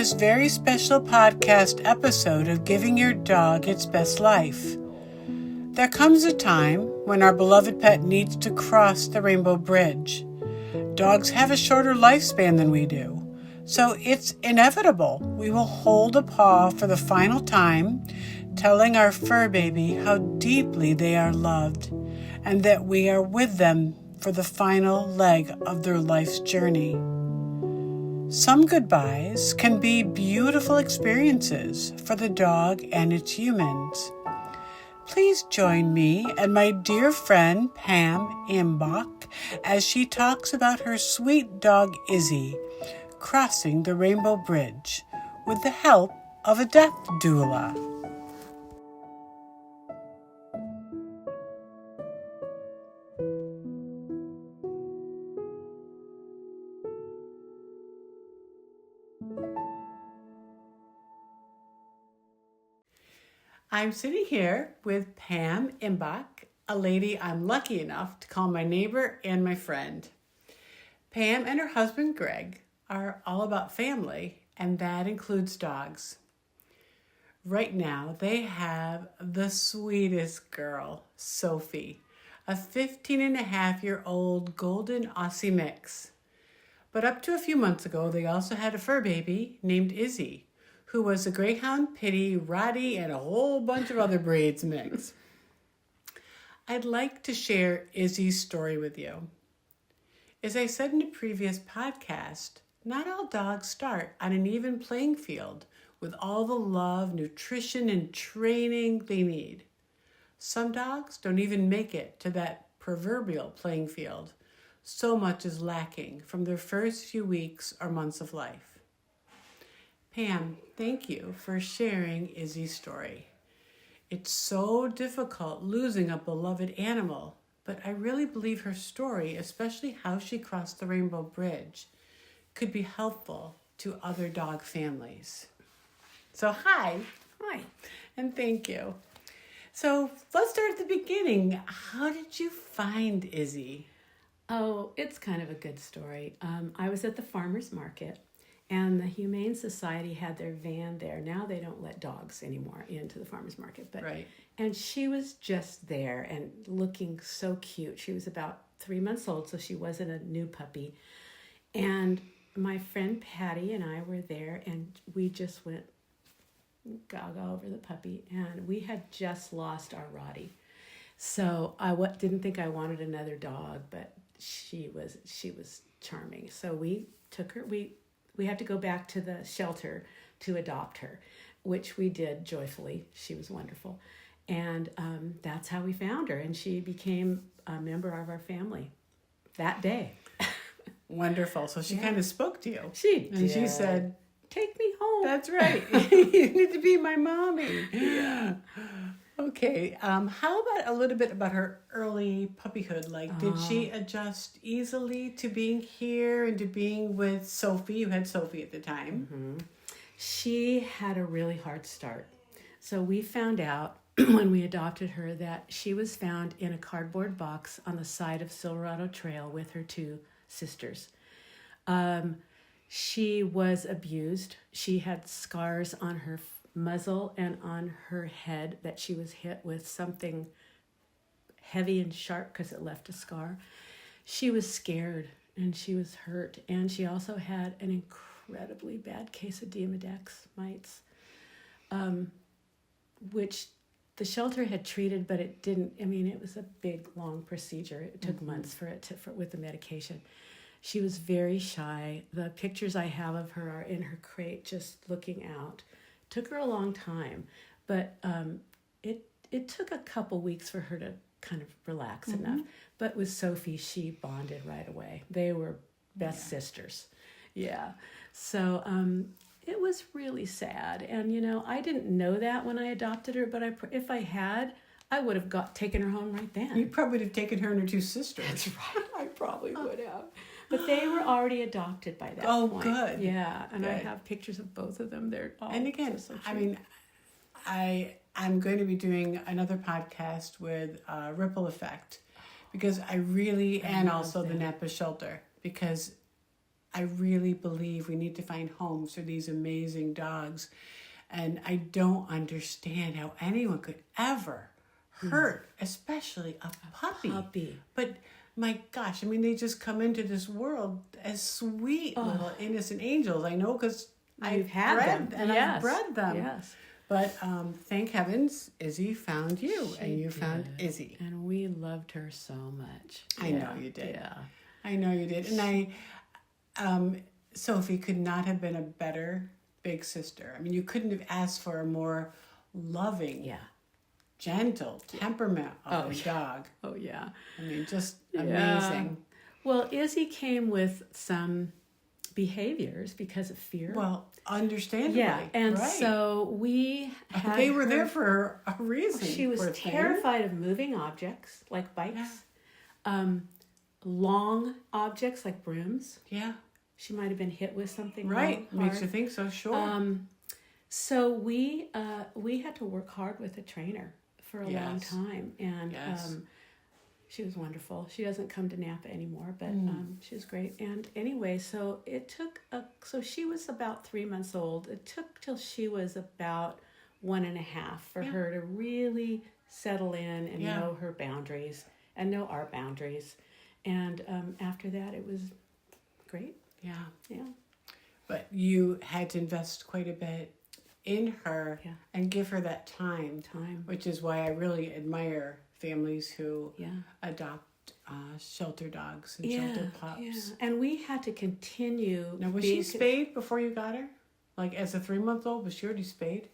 this very special podcast episode of Giving Your Dog Its Best Life. There comes a time when our beloved pet needs to cross the rainbow bridge. Dogs have a shorter lifespan than we do, so it's inevitable we will hold a paw for the final time, telling our fur baby how deeply they are loved and that we are with them for the final leg of their life's journey. Some goodbyes can be beautiful experiences for the dog and its humans. Please join me and my dear friend Pam Imbach as she talks about her sweet dog Izzy crossing the rainbow bridge with the help of a death doula. I'm sitting here with Pam Imbach, a lady I'm lucky enough to call my neighbor and my friend. Pam and her husband Greg are all about family, and that includes dogs. Right now, they have the sweetest girl, Sophie, a 15-and-a-half-year-old golden Aussie mix. But up to a few months ago, they also had a fur baby named Izzy, who was a Greyhound, Pitty, Rottie, and a whole bunch of other breeds mix. I'd like to share Izzy's story with you. As I said in a previous podcast, not all dogs start on an even playing field with all the love, nutrition, and training they need. Some dogs don't even make it to that proverbial playing field. So much is lacking from their first few weeks or months of life. Pam, thank you for sharing Izzy's story. It's so difficult losing a beloved animal, but I really believe her story, especially how she crossed the rainbow bridge, could be helpful to other dog families. So hi, and thank you. So let's start at the beginning. How did you find Izzy? Oh, it's kind of a good story. I was at the farmer's market, and the Humane Society had their van there. Now they don't let dogs anymore into the farmer's market. But Right. And she was just there and looking so cute. She was about 3 months old, so she wasn't a new puppy. And my friend Patty and I were there, and we just went gaga over the puppy. And we had just lost our Rottie. So I didn't think I wanted another dog, but she was charming. So we took her. We had to go back to the shelter to adopt her, which we did joyfully. She was wonderful. And that's how we found her. And she became a member of our family that day. Wonderful. So she kind of spoke to you. She did. And she said, "Take me home." "That's right. You need to be my mommy." Yeah. Okay. How about a little bit about her early puppyhood? Like, did she adjust easily to being here and to being with Sophie? You had Sophie at the time. Mm-hmm. She had a really hard start. So we found out when we adopted her that she was found in a cardboard box on the side of Silverado Trail with her two sisters. She was abused. She had scars on her muzzle and on her head that she was hit with something heavy and sharp because it left a scar. She was scared and she was hurt, and she also had an incredibly bad case of Demodex mites, which the shelter had treated, but it didn't. I mean, it was a big, long procedure. It took months with the medication. She was very shy. The pictures I have of her are in her crate, just looking out. Took her a long time, but it took a couple weeks for her to kind of relax enough. But with Sophie, she bonded right away. They were best sisters. Yeah. So it was really sad. And, I didn't know that when I adopted her, but if I had, I would have taken her home right then. You probably would have taken her and her two sisters. That's right. I probably would have. But they were already adopted by that point. Oh, good. Yeah, and good. I have pictures of both of them. They're all and again, so I mean, I'm going to be doing another podcast with Ripple Effect because I really, and also the Napa Shelter, because I really believe we need to find homes for these amazing dogs. And I don't understand how anyone could ever hurt, especially a puppy. But my gosh, I mean, they just come into this world as sweet little innocent angels. I know because I've bred them. Yes. But thank heavens, Izzy found you, and you found Izzy. And we loved her so much. I know you did. Yeah. I know you did. And Sophie could not have been a better big sister. I mean, you couldn't have asked for a more loving, gentle temperament of a dog. Oh, yeah. I mean, just amazing. Well, Izzy came with some behaviors because of fear. Well, understandably. Yeah, and so we had they were there for a reason. She was terrified of moving objects like bikes, long objects like brooms. Yeah. She might have been hit with something. Right. Makes you think so, sure. So we had to work hard with a trainer for a long time, and she was wonderful. She doesn't come to Napa anymore, but she was great. And anyway, so it took so she was about 3 months old. It took till she was about 1.5 for her to really settle in and know her boundaries and know our boundaries. And after that, it was great. Yeah. But you had to invest quite a bit in her and give her that time, which is why I really admire families who adopt shelter dogs and shelter pups. Yeah. And we had to continue. Now, was she spayed before you got her? Like as a 3-month-old, was she already spayed?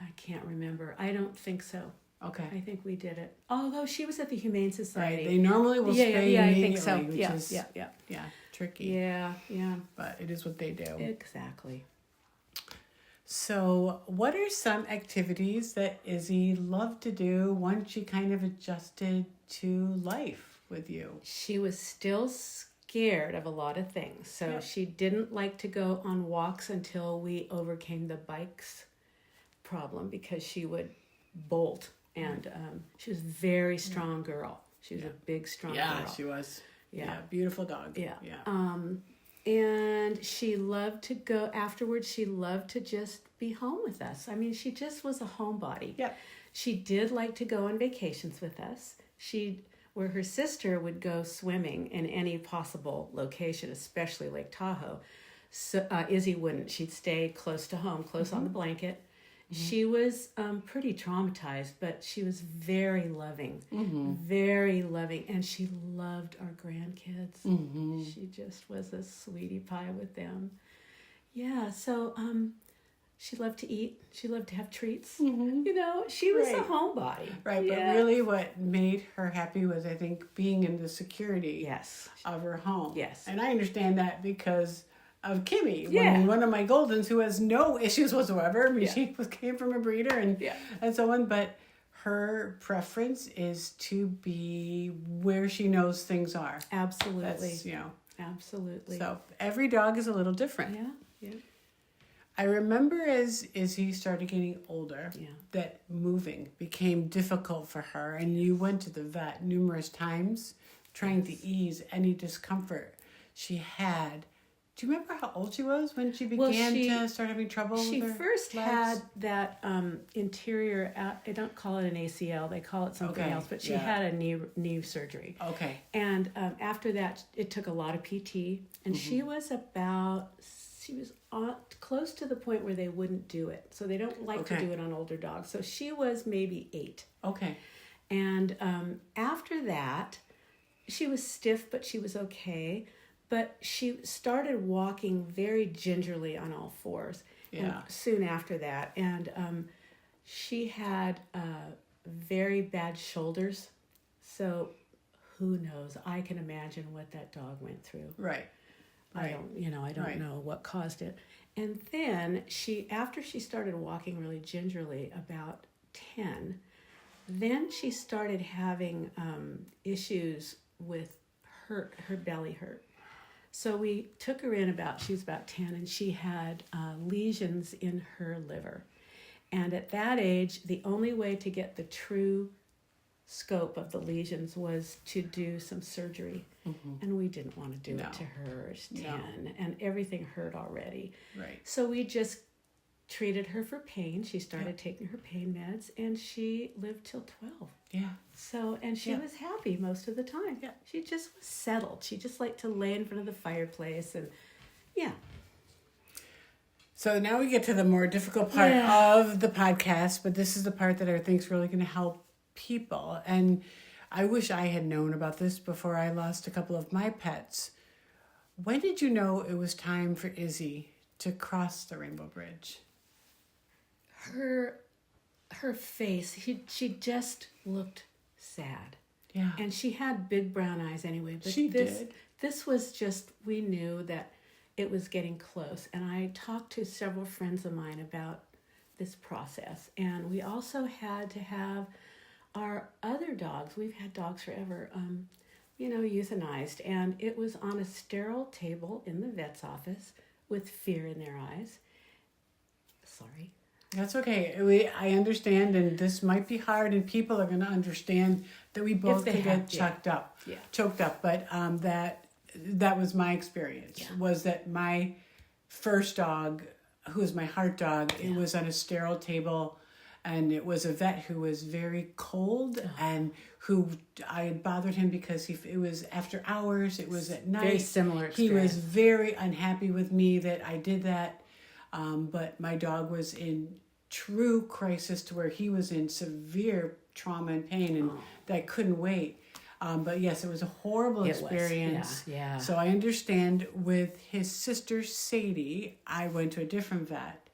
I can't remember. I don't think so. Okay. I think we did it. Although she was at the Humane Society. Right. They normally will spay I immediately, think so. which is tricky. Yeah. But it is what they do. Exactly. So what are some activities that Izzy loved to do once she kind of adjusted to life with you? She was still scared of a lot of things. So she didn't like to go on walks until we overcame the bikes problem because she would bolt. And she was a very strong girl. She was a big, strong girl. Yeah, she was. Yeah, beautiful dog. Yeah. And she loved to go, afterwards, she loved to just be home with us. I mean, she just was a homebody. Yeah. She did like to go on vacations with us. Where her sister would go swimming in any possible location, especially Lake Tahoe. So Izzy wouldn't. She'd stay close to home, close on the blanket. She was pretty traumatized, but she was very loving, very loving, and she loved our grandkids. She just was a sweetie pie with them. Yeah, so she loved to eat. She loved to have treats. You know, she was a homebody. Right, but really what made her happy was, I think, being in the security of her home. Yes. And I understand that because of Kimmy, one of my Goldens who has no issues whatsoever. I mean, she came from a breeder and so on, but her preference is to be where she knows things are. Absolutely. That's, absolutely. So every dog is a little different. Yeah. I remember as he started getting older, that moving became difficult for her, and you went to the vet numerous times trying to ease any discomfort she had. Do you remember how old she was when she began to start having trouble with her She first legs? had that interior, I don't call it an ACL, they call it something else, but she had a knee surgery. Okay. And after that, it took a lot of PT, and she was close to the point where they wouldn't do it. So they don't like to do it on older dogs. So she was maybe 8. Okay. And after that, she was stiff, but she was okay. But she started walking very gingerly on all fours. And soon after that. And she had very bad shoulders. So who knows? I can imagine what that dog went through. Right. I don't know what caused it. And then after she started walking really gingerly, about 10, then she started having issues with her belly hurt. So we took her in she was about 10, and she had lesions in her liver. And at that age, the only way to get the true scope of the lesions was to do some surgery. And we didn't want to do No. it to her. She's 10, No. and everything hurt already. Right. So we just treated her for pain. She started taking her pain meds, and she lived till 12. Yeah. So, and she was happy most of the time. Yeah. She just was settled. She just liked to lay in front of the fireplace, and So now we get to the more difficult part of the podcast, but this is the part that I think is really going to help people. And I wish I had known about this before I lost a couple of my pets. When did you know it was time for Izzy to cross the Rainbow Bridge? her face, she just looked sad. Yeah. And she had big brown eyes anyway. But She did. This was just, we knew that it was getting close. And I talked to several friends of mine about this process. And we also had to have our other dogs, we've had dogs forever, euthanized. And it was on a sterile table in the vet's office with fear in their eyes. Sorry. That's okay. I understand, and this might be hard, and people are going to understand that we both could get choked up. But that was my experience. Was that my first dog, who was my heart dog, it was on a sterile table, and it was a vet who was very cold and who I had bothered him because it was after hours. It was at night. Very similar experience. He was very unhappy with me that I did that. But my dog was in true crisis to where he was in severe trauma and pain, and that couldn't wait. But yes, it was a horrible experience. Yeah. So I understand. With his sister Sadie, I went to a different vet,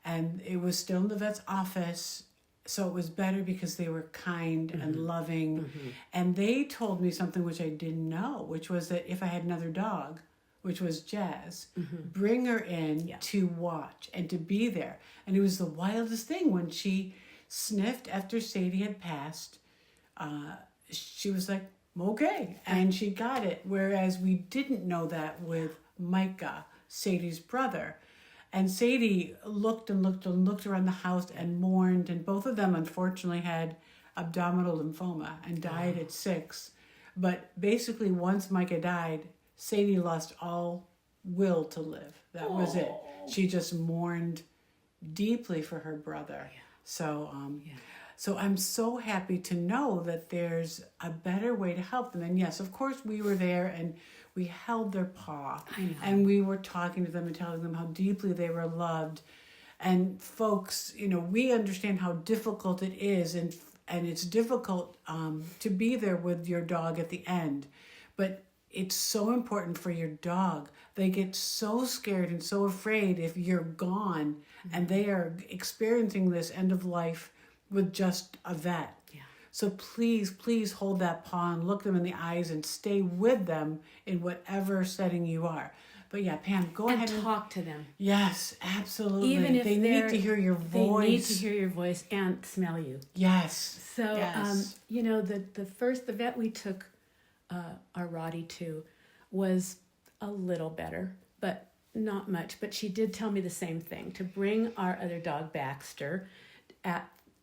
and it was still in the vet's office. So it was better because they were kind and loving. And they told me something which I didn't know, which was that if I had another dog, which was Jazz, bring her in to watch and to be there. And it was the wildest thing when she sniffed after Sadie had passed. She was like, okay. And she got it. Whereas we didn't know that with Micah, Sadie's brother. And Sadie looked and looked and looked around the house and mourned. And both of them, unfortunately, had abdominal lymphoma and died at 6. But basically, once Micah died, Sadie lost all will to live. That was it. She just mourned deeply for her brother. So I'm so happy to know that there's a better way to help them. And yes, of course, we were there and we held their paw. And we were talking to them and telling them how deeply they were loved. And folks, we understand how difficult it is, and it's difficult to be there with your dog at the end. But it's so important for your dog. They get so scared and so afraid if you're gone, and they are experiencing this end of life with just a vet. So please hold that paw and look them in the eyes and stay with them in whatever setting you are. But Pam, go ahead and talk to them. Yes, absolutely. Even if they need to hear your voice. They need to hear your voice and smell you. Yes. So, the vet we took our Roddy to was a little better, but not much. But she did tell me the same thing, to bring our other dog Baxter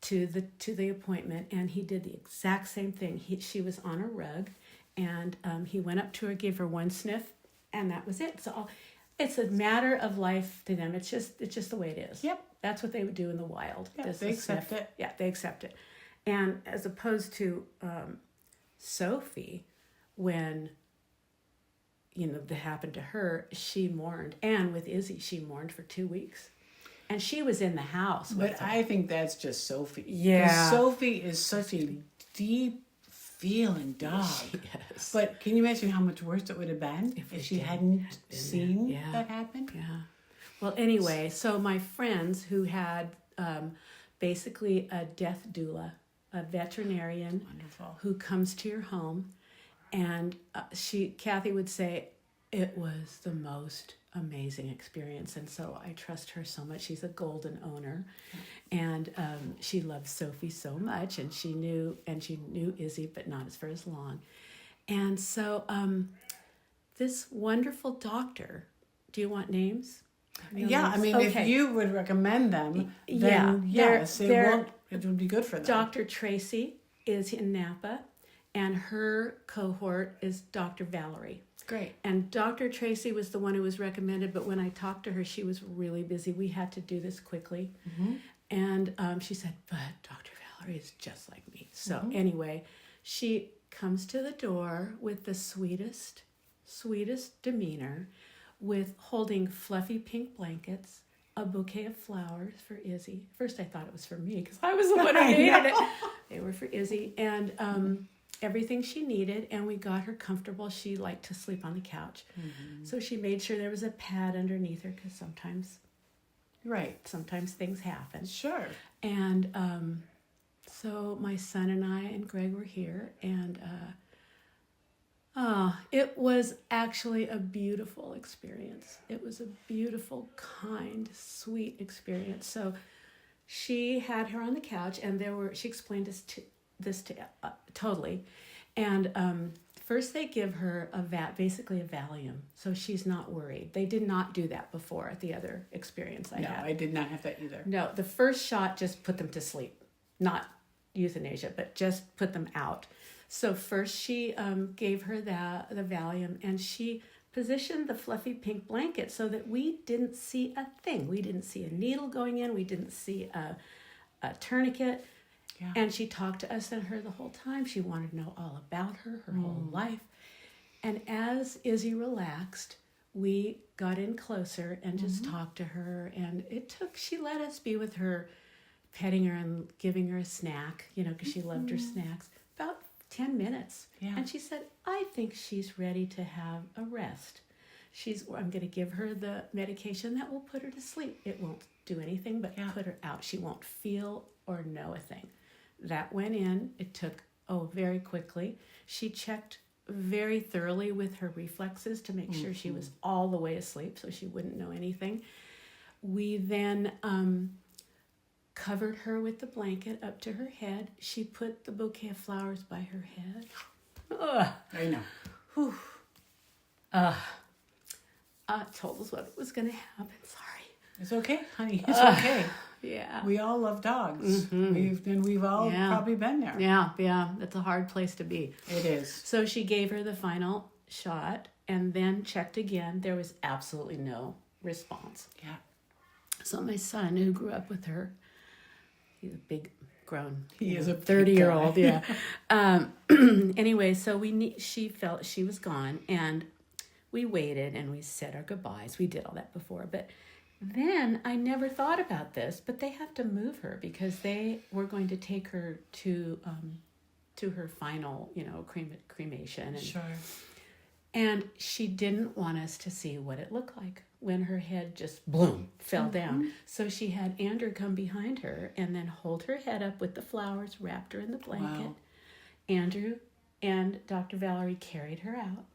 to the appointment, and he did the exact same thing. She was on a rug, and he went up to her, gave her one sniff, and that was it. So it's a matter of life to them. It's just the way it is. Yep. That's what they would do in the wild. Yeah, they accept it. Yeah, they accept it. And as opposed to Sophie, when that happened to her, she mourned. And with Izzy, she mourned for 2 weeks. And she was in the house with But her. I think that's just Sophie. Yeah. Because Sophie is such a deep feeling dog. She is. But can you imagine how much worse it would have been if she hadn't seen that happen? Yeah. Well, anyway, so my friends who had basically a death doula, a veterinarian who comes to your home, and Kathy would say it was the most amazing experience, and so I trust her so much. She's a golden owner, and she loves Sophie so much, and she knew Izzy, but not for as long. And so this wonderful doctor, do you want names? Yeah, I mean, if you would recommend them, then yes, it would be good for them. Dr. Tracy is in Napa, and her cohort is Dr. Valerie. Great. And Dr. Tracy was the one who was recommended, but when I talked to her, she was really busy. We had to do this quickly. Mm-hmm. And she said, but Dr. Valerie is just like me. So anyway, she comes to the door with the sweetest demeanor, with holding fluffy pink blankets, a bouquet of flowers for Izzy. First I thought it was for me because I was the one who needed it. They were for Izzy. And everything she needed, and we got her comfortable. She liked to sleep on the couch. Mm-hmm. So she made sure there was a pad underneath her because sometimes things happen. Sure. And so my son and I and Greg were here, and it was actually a beautiful experience. It was a beautiful, kind, sweet experience. So she had her on the couch, and she explained this to totally. And first they give her basically a Valium, so she's not worried. They did not do that before at the other experience I had. No, I did not have that either. No, the first shot just put them to sleep. Not euthanasia, but just put them out. So first she gave her the Valium, and she positioned the fluffy pink blanket so that we didn't see a thing. We didn't see a needle going in. We didn't see a tourniquet. Yeah. And she talked to us and her the whole time. She wanted to know all about her whole life. And as Izzy relaxed, we got in closer and just talked to her. And she let us be with her, petting her and giving her a snack, because she loved her snacks, about 10 minutes. Yeah. And she said, I think she's ready to have a rest. I'm going to give her the medication that will put her to sleep. It won't do anything but put her out. She won't feel or know a thing. That went in. It took, very quickly. She checked very thoroughly with her reflexes to make sure she was all the way asleep so she wouldn't know anything. We then covered her with the blanket up to her head. She put the bouquet of flowers by her head. I know. Whew. Told us what was going to happen. Sorry. It's okay, honey. It's okay. Yeah. We all love dogs. We've all probably been there. Yeah. That's a hard place to be. It is. So she gave her the final shot and then checked again. There was absolutely no response. Yeah. So my son, who grew up with her, he's a big grown, he is a 30-year-old. Yeah. Anyway, so she felt she was gone, and we waited and we said our goodbyes. We did all that before, but then I never thought about this, but they have to move her because they were going to take her to her final, cremation. And, sure. And she didn't want us to see what it looked like when her head just fell down. So she had Andrew come behind her and then hold her head up with the flowers, wrapped her in the blanket. Wow. Andrew and Dr. Valerie carried her out.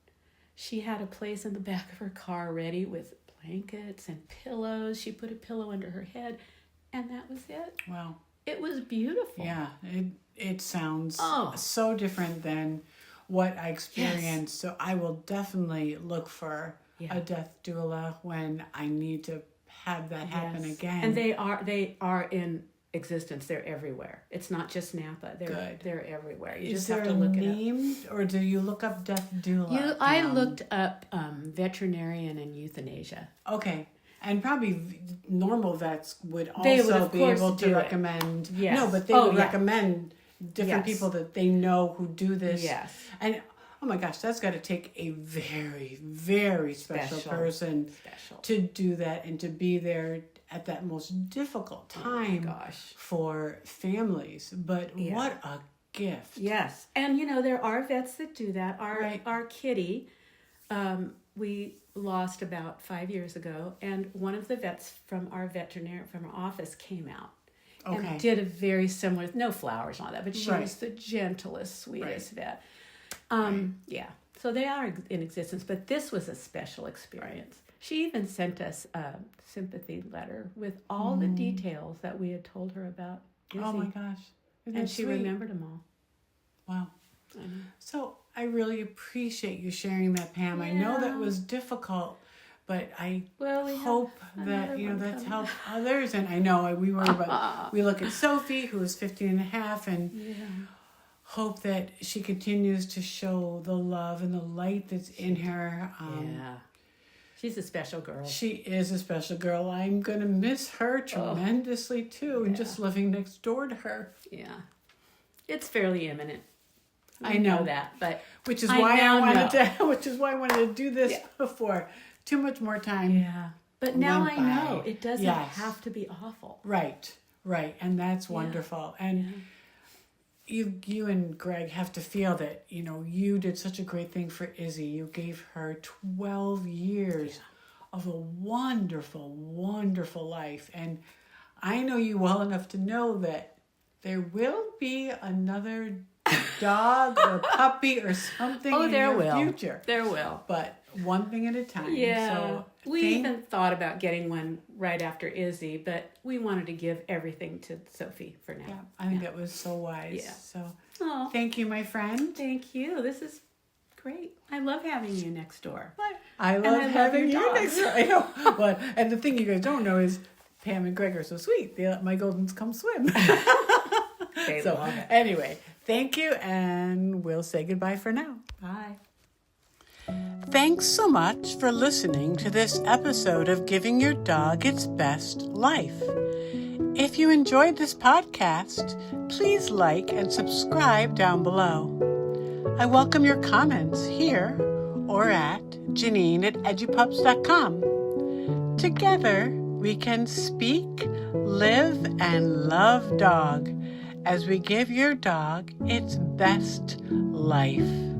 She had a place in the back of her car ready with blankets and pillows. She put a pillow under her head, and that was it. Wow. It was beautiful. Yeah, it sounds so different than what I experienced. Yes. So I will definitely look for a death doula when I need to have that happen again. And they are in existence. They're everywhere. It's not just Napa. They're everywhere. You just have to look it up. Or do you look up death doula? I looked up veterinarian and euthanasia. Okay. And probably normal vets would also be able to recommend. Yes. No, but they would recommend different people that they know who do this. Yes. And oh my gosh, that's got to take a very, very special person to do that and to be there at that most difficult time for families. But what a gift. Yes. And there are vets that do that. Our kitty, we lost about 5 years ago, and one of the vets from our office came out and did a very similar, no flowers and all that, but she was the gentlest, sweetest vet. Yeah. So they are in existence, but this was a special experience. She even sent us a sympathy letter with all the details that we had told her about Izzy. Oh my gosh. And she remembered them all. Wow. So I really appreciate you sharing that, Pam. Yeah. I know that was difficult, but I hope that that's helped others. And I know we look at Sophie, who is 15 and a half, and hope that she continues to show the love and the light that's in her. Yeah. She's a special girl. She is a special girl. I'm going to miss her tremendously too, and just living next door to her. Yeah. It's fairly imminent. I know that, but which is why I wanted to do this before. Too much more time. Yeah. But now I know by. it doesn't have to be awful. Right. And that's wonderful. And you and Greg have to feel that, you did such a great thing for Izzy. You gave her 12 years of a wonderful, wonderful life. And I know you well enough to know that there will be another dog or puppy or something in your future. There will. But one thing at a time. Yeah. So we even thought about getting one right after Izzy, but we wanted to give everything to Sophie for now. Yeah, I think that was so wise. Yeah. So thank you, my friend. Thank you. This is great. I love having you next door. I love having you next door. I know. But, and the thing you guys don't know is Pam and Greg are so sweet. They let my Goldens come swim. They love it. Anyway, thank you, and we'll say goodbye for now. Bye. Thanks so much for listening to this episode of Giving Your Dog Its Best Life. If you enjoyed this podcast, please like and subscribe down below. I welcome your comments here or at Janine@edupups.com. Together, we can speak, live, and love dog as we give your dog its best life.